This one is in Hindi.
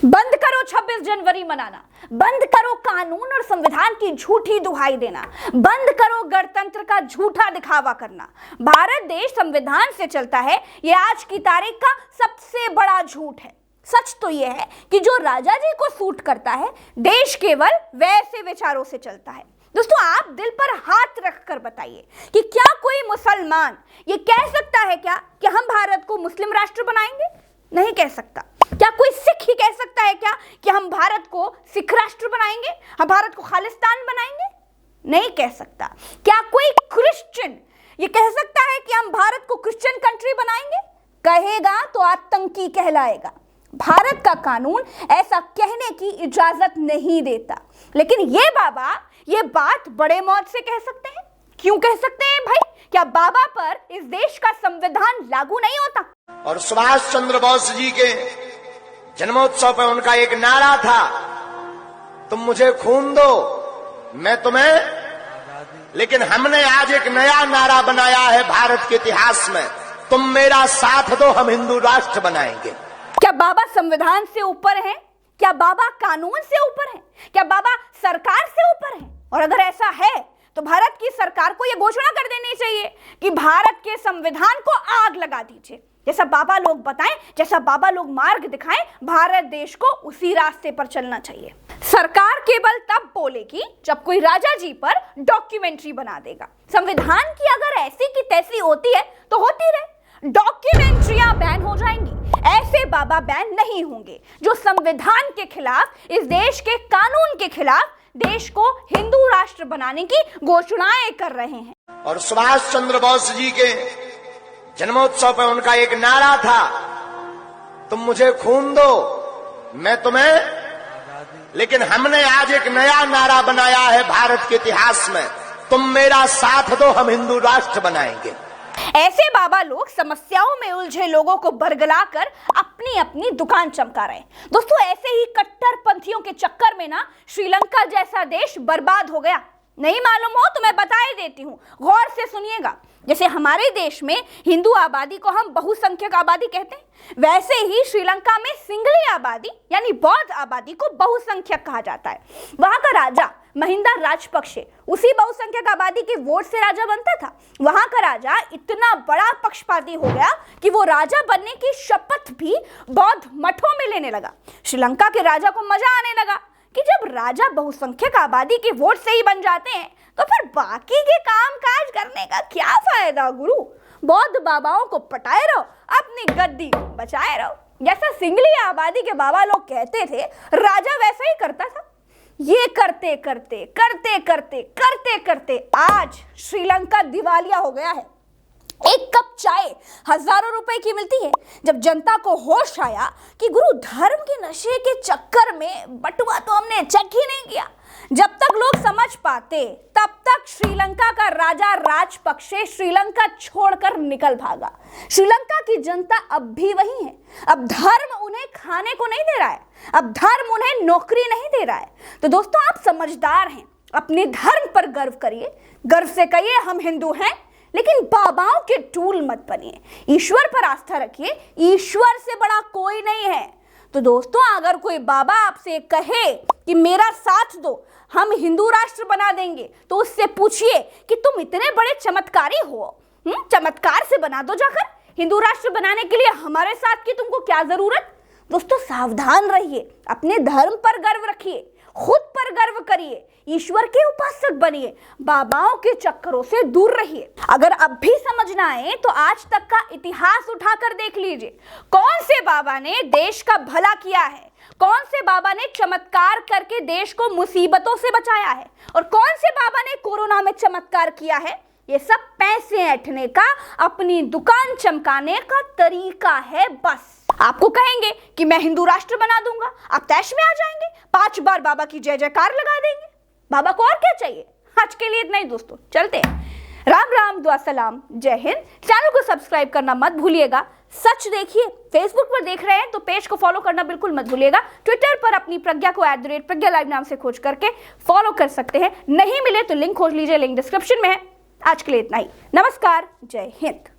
बंद करो 26 जनवरी मनाना, बंद करो कानून और संविधान की झूठी दुहाई देना, बंद करो गणतंत्र का झूठा दिखावा करना। भारत देश संविधान से चलता है, यह आज की तारीख का सबसे बड़ा झूठ है। सच तो यह है कि जो राजा जी को सूट करता है, देश केवल वैसे विचारों से चलता है। दोस्तों, आप दिल पर हाथ रखकर बताइए कि क्या कोई मुसलमान ये कह सकता है क्या कि हम भारत को मुस्लिम राष्ट्र बनाएंगे? नहीं कह सकता। क्या कोई सिख ही कह सकता है क्या कि हम भारत को सिख राष्ट्र बनाएंगे, हम भारत को खालिस्तान बनाएंगे? नहीं कह सकता। क्या कोई क्रिश्चियन ये कह सकता है कि हम भारत को क्रिश्चियन कंट्री बनाएंगे? कहेगा तो आतंकी कहलाएगा। भारत का कानून ऐसा कहने की इजाजत नहीं देता, लेकिन ये बाबा ये बात बड़े मौज से कह सकते हैं। क्यों कह सकते हैं भाई? क्या बाबा पर इस देश का संविधान लागू नहीं होता? और सुभाष चंद्र बोस जी के जन्मोत्सव पर उनका एक नारा था, तुम मुझे खून दो मैं तुम्हें। लेकिन हमने आज एक नया नारा बनाया है भारत के इतिहास में, तुम मेरा साथ दो हम हिंदू राष्ट्र बनाएंगे। क्या बाबा संविधान से ऊपर हैं? क्या बाबा कानून से ऊपर हैं? क्या बाबा सरकार से ऊपर हैं? और अगर ऐसा है तो भारत की सरकार को यह घोषणा कर देनी चाहिए कि भारत के संविधान को आग लगा दीजिए। जैसा बाबा लोग बताएं, जैसा बाबा लोग मार्ग दिखाएं, भारत देश को उसी रास्ते पर चलना चाहिए। सरकार केवल तब बोलेगी जब कोई राजा जी पर डॉक्यूमेंट्री बना देगा। संविधान की अगर ऐसी की तैसी होती है तो होती रहे, डॉक्यूमेंट्रियां बैन हो जाएंगी। ऐसे बाबा बैन नहीं होंगे जो संविधान के खिलाफ, इस देश के कानून के खिलाफ देश को हिंदू राष्ट्र बनाने की घोषणाएं कर रहे हैं। और सुभाष चंद्र बोस जी के जन्मोत्सव पर उनका एक नारा था, तुम मुझे खून दो मैं तुम्हें। लेकिन हमने आज एक नया नारा बनाया है भारत के इतिहास में, तुम मेरा साथ दो हम हिंदू राष्ट्र बनाएंगे। ऐसे बाबा लोग समस्याओं में उलझे लोगों को बरगलाकर अपनी अपनी दुकान चमका रहे हैं। दोस्तों, ऐसे ही कट्टरपंथियों के चक्कर में ना श्रीलंका जैसा देश बर्बाद हो गया। नहीं मालूम हो तो मैं बता ही देती हूँ, गौर से सुनिएगा। जैसे हमारे देश में हिंदू आबादी को हम बहुसंख्यक आबादी कहते हैं, वैसे ही श्रीलंका में सिंगली आबादी यानी बौद्ध आबादी को बहुसंख्यक कहा जाता है। वहां का राजा महिंदा राजपक्षे उसी बहुसंख्यक आबादी के वोट से राजा बनता था। वहां का राजा इतना बड़ा पक्षपाती हो गया कि वो राजा बनने की शपथ भी बौद्ध मठों में लेने लगा। श्रीलंका के राजा को मजा आने लगा कि जब राजा बहुसंख्यक आबादी के वोट से ही बन जाते हैं तो फिर बाकी के काम काज करने का क्या फायदा गुरु। बौद्ध बाबाओं को पटाए रहो, अपनी गद्दी बचाए रहो। जैसा सिंगली आबादी के बाबा लोग कहते थे, राजा वैसा ही करता था। ये करते करते करते करते करते करते आज श्रीलंका दिवालिया हो गया है। एक कप चाय हजारों रुपए की मिलती है। जब जनता को होश आया कि गुरु धर्म के नशे के चक्कर में बटुआ तो हमने चेक ही नहीं किया, जब तक लोग समझ पाते तब तक श्रीलंका का राजा राजपक्षे श्रीलंका छोड़कर निकल भागा। श्रीलंका की जनता अब भी वही है। अब धर्म उन्हें खाने को नहीं दे रहा है, अब धर्म उन्हें नौकरी नहीं दे रहा है। तो दोस्तों, आप समझदार हैं, अपने धर्म पर गर्व करिए, गर्व से कहिए हम हिंदू हैं, लेकिन बाबाओं के टूल मत बनिए। ईश्वर पर आस्था रखिए, ईश्वर से बड़ा कोई नहीं है। तो दोस्तों, अगर कोई बाबा आपसे कहे कि मेरा साथ दो हम हिंदू राष्ट्र बना देंगे, तो उससे पूछिए कि तुम इतने बड़े चमत्कारी हो, चमत्कार से बना दो जाकर। हिंदू राष्ट्र बनाने के लिए हमारे साथ की तुमको क्या जरूरत? दोस्तों, सावधान रहिए, अपने धर्म पर गर्व रखिए, खुद पर गर्व करिए, ईश्वर के उपासक बनिए, बाबाओं के चक्करों से दूर रहिए। अगर अब भी समझ ना आए तो आज तक का इतिहास उठाकर देख लीजिए, कौन से बाबा ने देश का भला किया है, कौन से बाबा ने चमत्कार करके देश को मुसीबतों से बचाया है, और कौन से बाबा ने कोरोना में चमत्कार किया है। ये सब पैसे ऐंठने का, अपनी दुकान चमकाने का तरीका है बस। आपको कहेंगे कि मैं हिंदू राष्ट्र बना दूंगा, आप तैश में आ जाएंगे, 5 बार बाबा की जय जयकार लगा देंगे। बाबा को और क्या चाहिए? आज के लिए इतना ही दोस्तों, चलते हैं। राम राम, दुआ सलाम, जय हिंद। चैनल को सब्सक्राइब करना मत भूलिएगा। सच देखिए, फेसबुक पर देख रहे हैं तो पेज को फॉलो करना बिल्कुल मत भूलिएगा। ट्विटर पर अपनी प्रज्ञा को @प्रज्ञा लाइव नाम से खोज करके फॉलो कर सकते हैं। नहीं मिले तो लिंक खोज लीजिए, लिंक डिस्क्रिप्शन में है। आज के लिए इतना ही। नमस्कार, जय हिंद।